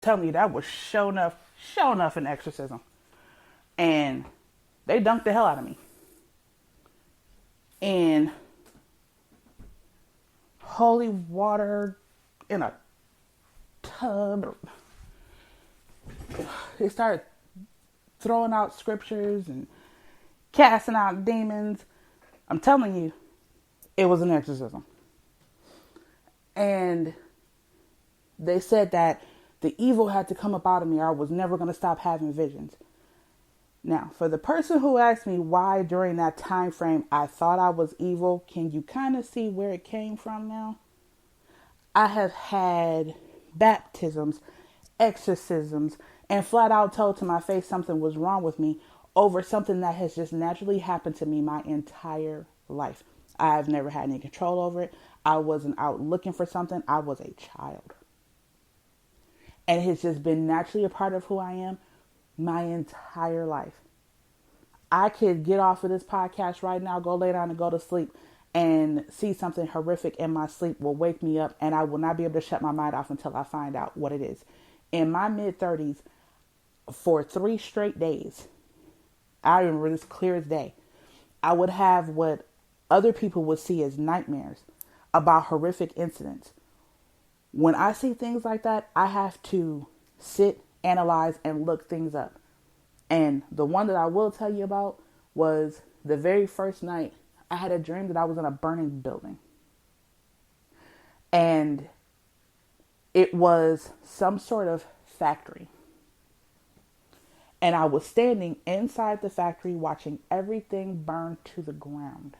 Telling you that was show enough an exorcism. And they dunked the hell out of me. In holy water in a tub. They started throwing out scriptures and casting out demons. I'm telling you, it was an exorcism. And they said that the evil had to come up out of me or I was never going to stop having visions. Now, for the person who asked me why during that time frame I thought I was evil, can you kind of see where it came from now? I have had baptisms, exorcisms, and flat out told to my face something was wrong with me over something that has just naturally happened to me my entire life. I've never had any control over it. I wasn't out looking for something. I was a child. And it's just been naturally a part of who I am my entire life. I could get off of this podcast right now, go lay down and go to sleep and see something horrific in my sleep will wake me up and I will not be able to shut my mind off until I find out what it is. In my mid-30s, for 3 straight days, I remember this clear as day, I would have what other people would see as nightmares about horrific incidents. When I see things like that, I have to sit, analyze, and look things up. And the one that I will tell you about was the very first night I had a dream that I was in a burning building. And it was some sort of factory. And I was standing inside the factory watching everything burn to the ground.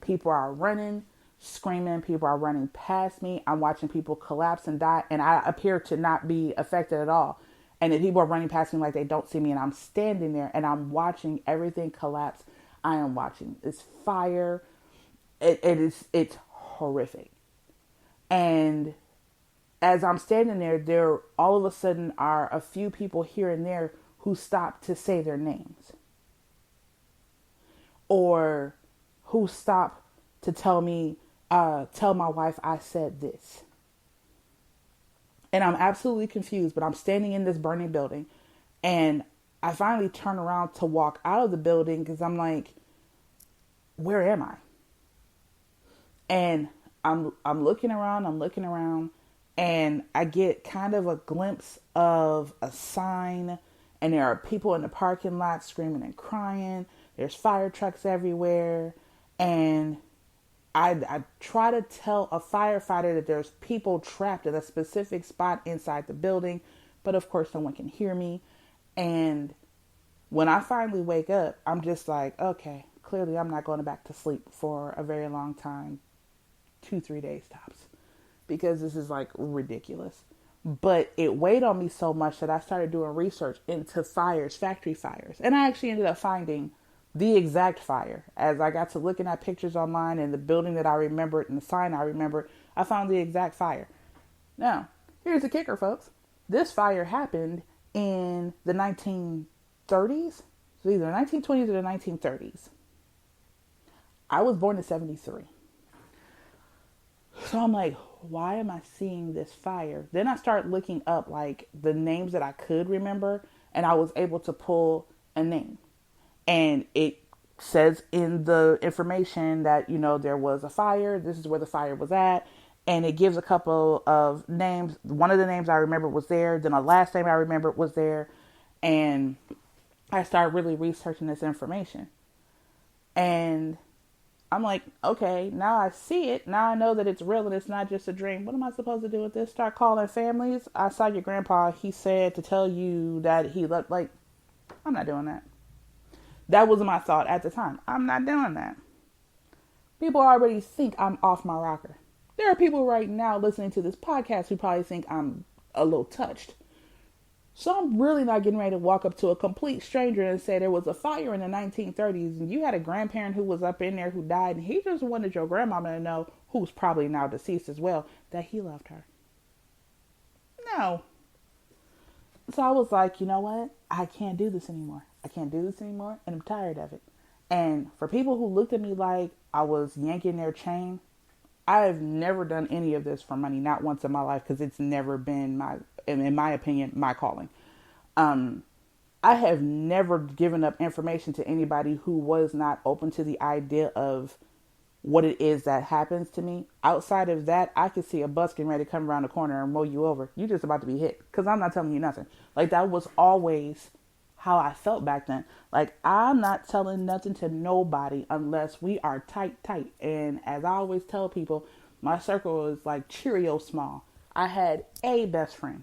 People are running, screaming. People are running past me. I'm watching people collapse and die. And I appear to not be affected at all. And the people are running past me like they don't see me. And I'm standing there and I'm watching everything collapse. I am watching this fire. It's horrific. And as I'm standing there all of a sudden are a few people here and there who stop to say their names. Or who stop to tell me, tell my wife I said this. And I'm absolutely confused, but I'm standing in this burning building and I finally turn around to walk out of the building because I'm like, where am I? And I'm looking around, and I get kind of a glimpse of a sign, and there are people in the parking lot screaming and crying. There's fire trucks everywhere, and I try to tell a firefighter that there's people trapped at a specific spot inside the building, but of course no one can hear me. And when I finally wake up, I'm just like, okay, clearly I'm not going back to sleep for a very long time, 2-3 days tops, because this is like ridiculous. But it weighed on me so much that I started doing research into fires, factory fires, and I actually ended up finding the exact fire. As I got to looking at pictures online and the building that I remembered and the sign I remembered, I found the exact fire. Now, here's the kicker, folks. This fire happened in the 1930s, so either the 1920s or the 1930s. I was born in 73. So I'm like, why am I seeing this fire? Then I start looking up like the names that I could remember, and I was able to pull a name. And it says in the information that, you know, there was a fire. This is where the fire was at. And it gives a couple of names. One of the names I remember was there. Then the last name I remember was there. And I started really researching this information. And I'm like, okay, now I see it. Now I know that it's real and it's not just a dream. What am I supposed to do with this? Start calling families? I saw your grandpa. He said to tell you that he looked like, I'm not doing that. That was my thought at the time. I'm not doing that. People already think I'm off my rocker. There are people right now listening to this podcast who probably think I'm a little touched. So I'm really not getting ready to walk up to a complete stranger and say there was a fire in the 1930s and you had a grandparent who was up in there who died and he just wanted your grandmama to know, who's probably now deceased as well, that he loved her. No. So I was like, you know what? I can't do this anymore. And I'm tired of it. And for people who looked at me like I was yanking their chain, I have never done any of this for money, not once in my life, because it's never been in my opinion, my calling. Um, I have never given up information to anybody who was not open to the idea of what it is that happens to me. Outside of that, I could see a bus getting ready to come around the corner and roll you over. You're just about to be hit because I'm not telling you nothing. Like, that was always how I felt back then. Like, I'm not telling nothing to nobody unless we are tight, tight. And as I always tell people, my circle is like Cheerio small. I had a best friend.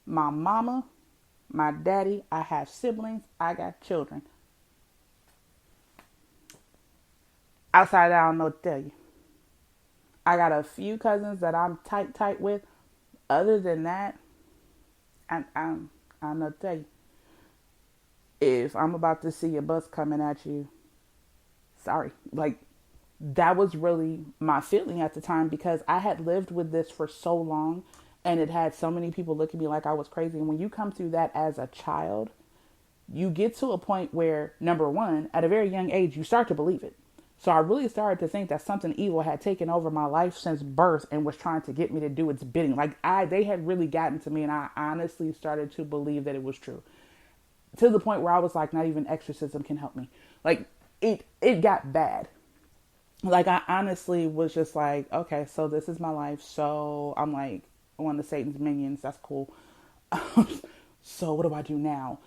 My mama, my daddy, I have siblings, I got children. Outside, I don't know what to tell you. I got a few cousins that I'm tight, tight with. Other than that, I'm not tell you. If I'm about to see a bus coming at you, sorry. Like, that was really my feeling at the time because I had lived with this for so long and it had so many people look at me like I was crazy. And when you come through that as a child, you get to a point where, number one, at a very young age, you start to believe it. So I really started to think that something evil had taken over my life since birth and was trying to get me to do its bidding. Like, they had really gotten to me, and I honestly started to believe that it was true. To the point where I was like, not even exorcism can help me. Like, it got bad. Like, I honestly was just like, okay, so this is my life. So I'm like one of Satan's minions. That's cool. So what do I do now?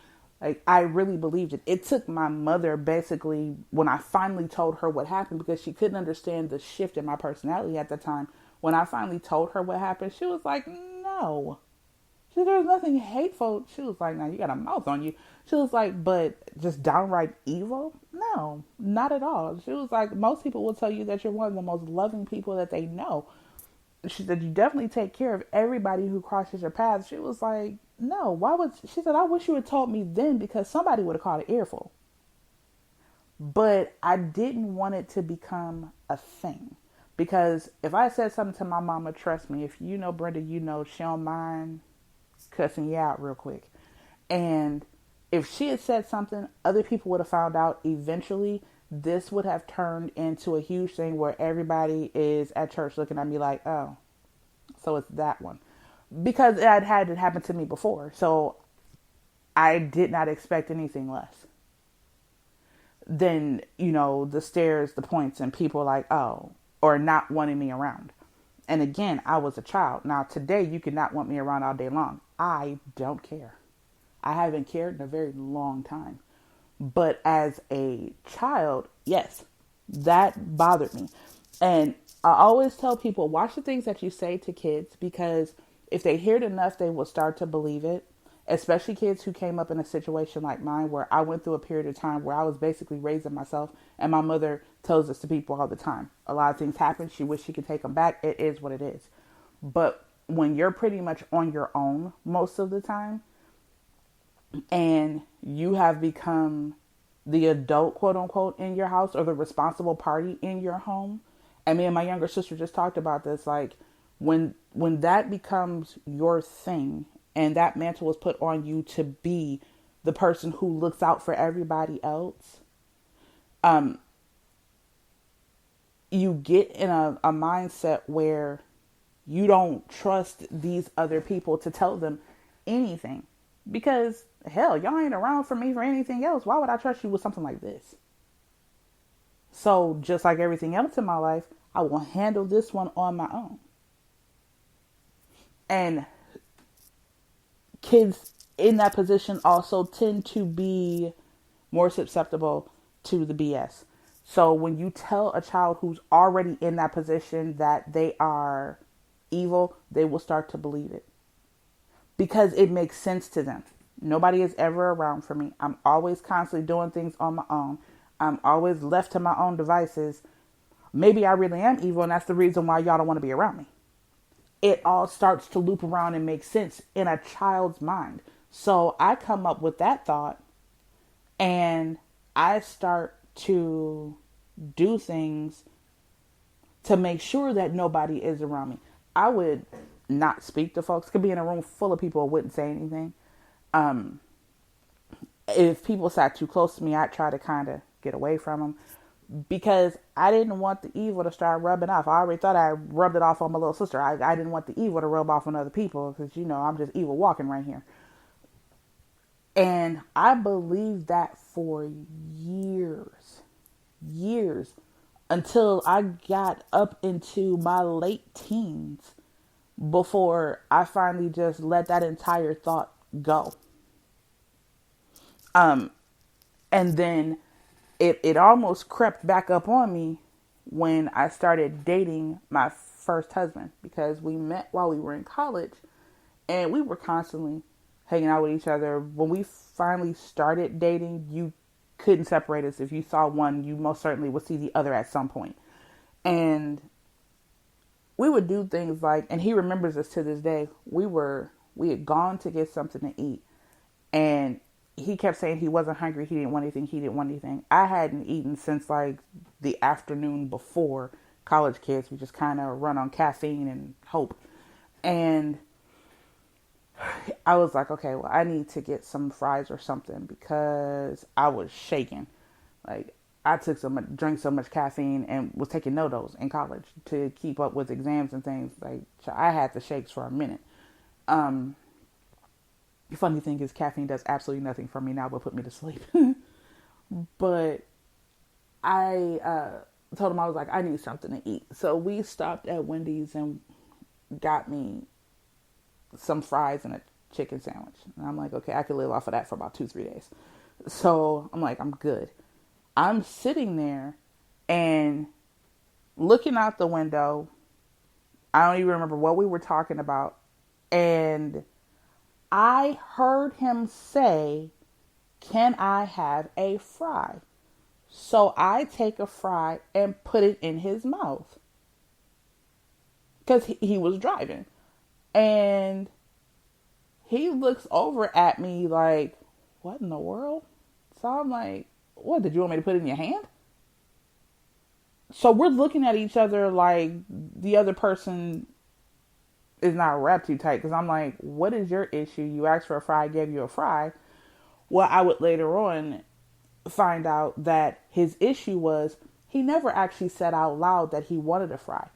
Like, I really believed it. It took my mother basically, when I finally told her what happened, because she couldn't understand the shift in my personality at the time. When I finally told her what happened, she was like, no. She said, there's nothing hateful. She was like, now you got a mouth on you. She was like, but just downright evil? No, not at all. She was like, most people will tell you that you're one of the most loving people that they know. She said, you definitely take care of everybody who crosses your path. She was like, no, why would, she said, I wish you had told me then because somebody would have caught an earful. But I didn't want it to become a thing. Because if I said something to my mama, trust me, if you know Brenda, you know she don't mind cussing you out real quick. And if she had said something, other people would have found out eventually. This would have turned into a huge thing where everybody is at church looking at me like, oh, so it's that one. Because it had it happen to me before. So I did not expect anything less than, the stares, the points, and people like, oh, or not wanting me around. And again, I was a child. Now, today, you cannot want me around all day long. I don't care. I haven't cared in a very long time. But as a child, yes, that bothered me. And I always tell people, watch the things that you say to kids, because if they hear it enough, they will start to believe it. Especially kids who came up in a situation like mine, where I went through a period of time where I was basically raising myself. And my mother tells this to people all the time. A lot of things happen. She wished she could take them back. It is what it is. But when you're pretty much on your own most of the time, and you have become the adult, quote unquote, in your house, or the responsible party in your home. And me and my younger sister just talked about this. Like, when that becomes your thing and that mantle is put on you to be the person who looks out for everybody else, you get in a mindset where you don't trust these other people to tell them anything. Because, hell, y'all ain't around for me for anything else. Why would I trust you with something like this? So, just like everything else in my life, I will handle this one on my own. And kids in that position also tend to be more susceptible to the BS. So, when you tell a child who's already in that position that they are evil, they will start to believe it. Because it makes sense to them. Nobody is ever around for me. I'm always constantly doing things on my own. I'm always left to my own devices. Maybe I really am evil, and that's the reason why y'all don't want to be around me. It all starts to loop around and make sense in a child's mind. So I come up with that thought, and I start to do things to make sure that nobody is around me. I would not speak to folks. Could be in a room full of people, wouldn't say anything. If people sat too close to me, I'd try to kind of get away from them. because I didn't want the evil to start rubbing off. I already thought I rubbed it off on my little sister. I didn't want the evil to rub off on other people because, I'm just evil walking right here. And I believed that for years, until I got up into my late teens before I finally just let that entire thought go. And then it almost crept back up on me when I started dating my first husband, because we met while we were in college and we were constantly hanging out with each other. When we finally started dating, you couldn't separate us. If you saw one, you most certainly would see the other at some point. And we would do things like, and he remembers this to this day, we had gone to get something to eat, and he kept saying he wasn't hungry, he didn't want anything. I hadn't eaten since like the afternoon before. College kids, we just kind of run on caffeine and hope. And I was like, okay, well, I need to get some fries or something, because I was shaking. Like, I drank so much caffeine and was taking NoDoz in college to keep up with exams and things. Like, I had the shakes for a minute. The funny thing is, caffeine does absolutely nothing for me now but put me to sleep. But I told him, I was like, I need something to eat. So we stopped at Wendy's and got me some fries and a chicken sandwich. And I'm like, okay, I could live off of that for about 2-3 days. So I'm like, I'm good. I'm sitting there and looking out the window. I don't even remember what we were talking about. And I heard him say, can I have a fry? So I take a fry and put it in his mouth, because he was driving. And he looks over at me like, what in the world? So I'm like, what, did you want me to put it in your hand? So we're looking at each other like the other person is not wrapped too tight, because I'm like, what is your issue? You asked for a fry, I gave you a fry. Well, I would later on find out that his issue was he never actually said out loud that he wanted a fry.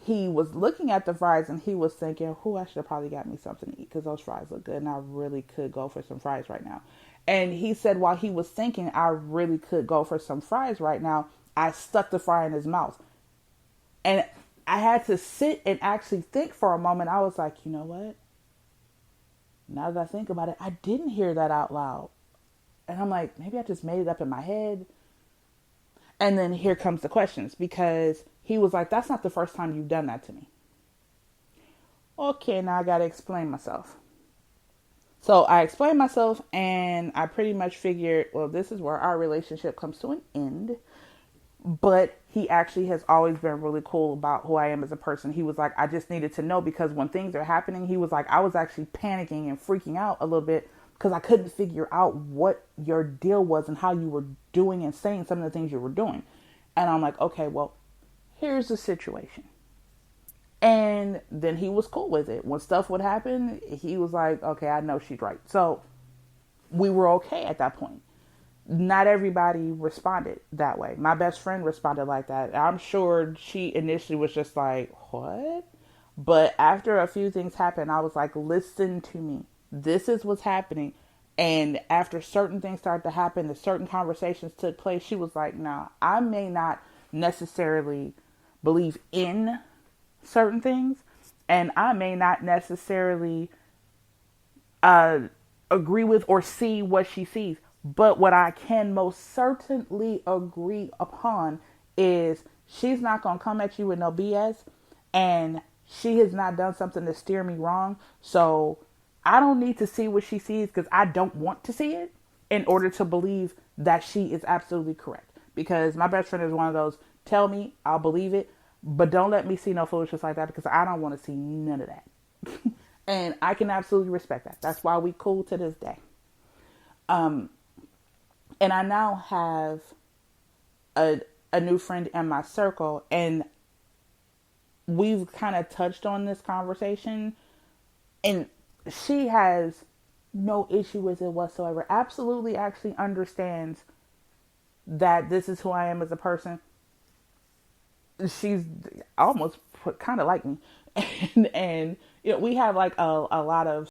He was looking at the fries and he was thinking, I should have probably got me something to eat, because those fries look good and I really could go for some fries right now. And he said while he was thinking, I really could go for some fries right now, I stuck the fry in his mouth. And I had to sit and actually think for a moment. I was like, you know what? Now that I think about it, I didn't hear that out loud. And I'm like, maybe I just made it up in my head. And then here comes the questions, because he was like, that's not the first time you've done that to me. Okay, now I got to explain myself. So I explained myself, and I pretty much figured, well, this is where our relationship comes to an end. But he actually has always been really cool about who I am as a person. He was like, I just needed to know, because when things are happening, he was like, I was actually panicking and freaking out a little bit, because I couldn't figure out what your deal was and how you were doing and saying some of the things you were doing. And I'm like, okay, well, here's the situation. And then he was cool with it. When stuff would happen, he was like, okay, I know she's right. So we were okay at that point. Not everybody responded that way. My best friend responded like that. I'm sure she initially was just like, what? But after a few things happened, I was like, listen to me. This is what's happening. And after certain things started to happen, and certain conversations took place, she was like, nah, I may not necessarily believe in certain things, and I may not necessarily agree with or see what she sees. But what I can most certainly agree upon is she's not going to come at you with no BS, and she has not done something to steer me wrong. So I don't need to see what she sees, because I don't want to see it in order to believe that she is absolutely correct. Because my best friend is one of those, tell me, I'll believe it, but don't let me see no foolishness like that, because I don't want to see none of that. And I can absolutely respect that. That's why we cool to this day. And I now have a new friend in my circle, and we've kind of touched on this conversation, and she has no issue with it whatsoever. Absolutely actually understands that this is who I am as a person. She's almost kind of like me, and we have like a lot of